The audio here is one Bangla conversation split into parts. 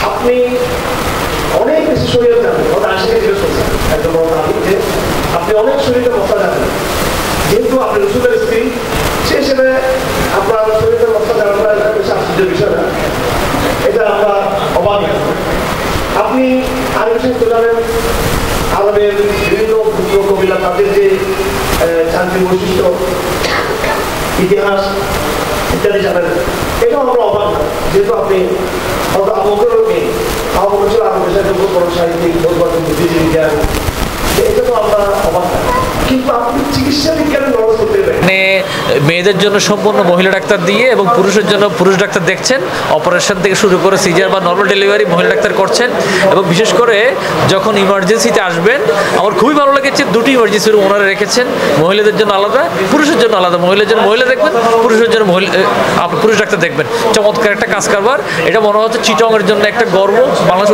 আপনি অনেক বেশি শরীর জানেন, আশিকে জিজ্ঞেস করছেন একদম যে আপনি অনেক শরীরের মশলা জানেন, যেহেতু আপনি রসুলের স্ত্রী সে হিসেবে আপনার শরীরের মশলা জানাটা এটা বেশি আশ্চর্যের বিষয় না, এটা আমরা অবাক। আপনি আরেক বিষয় চলে যাবেন আমাদের বিভিন্ন কবিরা তাদের যে শান্তি বৈশিষ্ট্য ইতিহাস ইত্যাদি জানেন, এটাও আমরা অবাক না, যেহেতু আপনি নেই আরো বড় সাহিত্যিক বুদ্ধিজীবী জ্ঞান, এটা তো আমরা অবাক না, কিন্তু আপনি চিকিৎসা বিজ্ঞানের নলেজ করতে পারেন। মানে মেয়েদের জন্য সম্পূর্ণ মহিলা ডাক্তার দিয়ে এবং পুরুষের জন্য পুরুষ ডাক্তার দেখছেন, অপারেশন থেকে শুরু করে সিজার বা নর্মাল ডেলিভারি মহিলা ডাক্তার করছেন। এবং বিশেষ করে যখন ইমার্জেন্সিতে আসবেন, আমার খুবই ভালো লেগেছে দুটি ইমার্জেন্সি রুম ওনারা রেখেছেন, মহিলাদের জন্য আলাদা, পুরুষের জন্য আলাদা। মহিলাদের জন্য মহিলা দেখবেন, পুরুষের জন্য পুরুষ ডাক্তার দেখবেন। চমৎকার একটা কাজ কারবার। এটা মনে হচ্ছে চিটংয়ের জন্য একটা গর্ব, বাংলাদেশ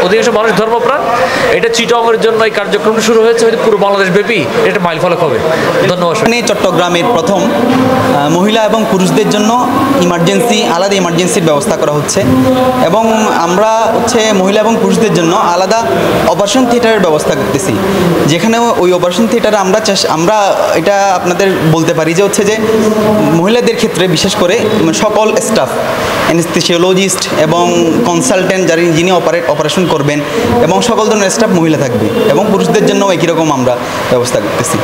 অধিকাংশ মানুষ ধর্মপ্রাণ, এটা চিটংয়ের জন্য এই কার্যক্রমটা শুরু হয়েছে, হয়তো পুরো বাংলাদেশ ব্যাপী এটা মাইল ফলক হবে। ধন্যবাদ। চট্টগ্রামের প্রথম মহিলা এবং পুরুষদের জন্য আলাদা ইমার্জেন্সির ব্যবস্থা করা হচ্ছে, এবং আমরা মহিলা এবং পুরুষদের জন্য আলাদা অপারেশন থিয়েটারের ব্যবস্থা করতেছি, যেখানে ওই অপারেশন থিয়েটারে আমরা এটা আপনাদের বলতে পারি যে যে মহিলাদের ক্ষেত্রে বিশেষ করে সকল স্টাফ, অ্যানেস্থেসিওলজিস্ট এবং কনসালটেন্ট যিনি অপারেশন করবেন, এবং সকল ধরনের স্টাফ মহিলা থাকবে, এবং পুরুষদের জন্য একই রকম আমরা ব্যবস্থা করতেছি।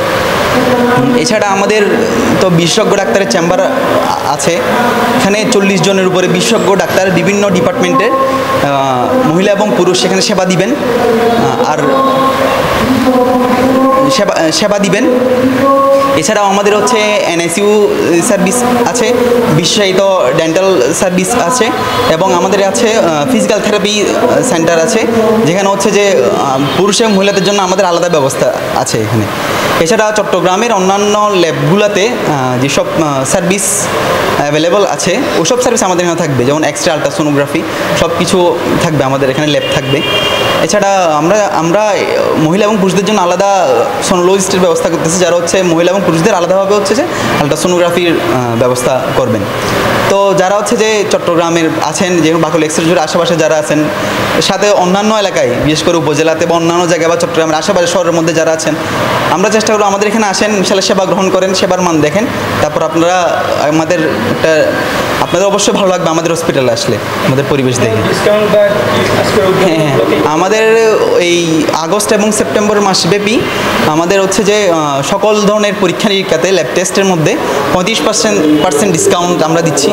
এছাড়া আমাদের তো বিশেষজ্ঞ ডাক্তারের চেম্বার আছে, এখানে 40 জনের উপরে বিশেষজ্ঞ ডাক্তার বিভিন্ন ডিপার্টমেন্টের মহিলা এবং পুরুষ সেখানে সেবা দিবেন এছাড়াও আমাদের এনআইসিইউ সার্ভিস আছে, বিশেষায়িত ডেন্টাল সার্ভিস আছে, এবং আমাদের আছে ফিজিক্যাল থেরাপি সেন্টার আছে, যেখানে যে পুরুষ এবং মহিলাদের জন্য আমাদের আলাদা ব্যবস্থা আছে এখানে। এছাড়া চট্টগ্রামের অন্যান্য ল্যাবগুলোতে যেসব সার্ভিস অ্যাভেলেবল আছে ওসব সার্ভিস আমাদের এখানে থাকবে, যেমন এক্সরে, আলট্রাসোনোগ্রাফি সব কিছু থাকবে, আমাদের এখানে ল্যাব থাকবে। এছাড়া আমরা মহিলা এবং পুরুষদের জন্য আলাদা সোনোলজিস্টের ব্যবস্থা করতেছি, যারা মহিলা এবং পুরুষদের আলাদাভাবে যে আলট্রাসোনোগ্রাফির ব্যবস্থা করবেন। তো যারা যে চট্টগ্রামের আছেন, যেমন বাকল এক্সপ্রেস আশেপাশে যারা আছেন, সাথে অন্যান্য এলাকায় বিশেষ করে উপজেলাতে বা অন্যান্য জায়গায় বা চট্টগ্রামের আশেপাশে শহরের মধ্যে যারা আছেন, আমরা চেষ্টা করবো আমাদের এখানে আসেন, ইনশাআল্লাহ সেবা গ্রহণ করেন, সেবার মান দেখেন, তারপর আপনাদের অবশ্যই ভালো লাগবে আমাদের হসপিটালে আসলে, আমাদের পরিবেশ দেখে। হ্যাঁ, আমাদের এই আগস্ট এবং সেপ্টেম্বর মাসব্যাপী আমাদের যে সকল ধরনের পরীক্ষা নিরীক্ষাতে ল্যাব টেস্টের মধ্যে 35% ডিসকাউন্ট আমরা দিচ্ছি,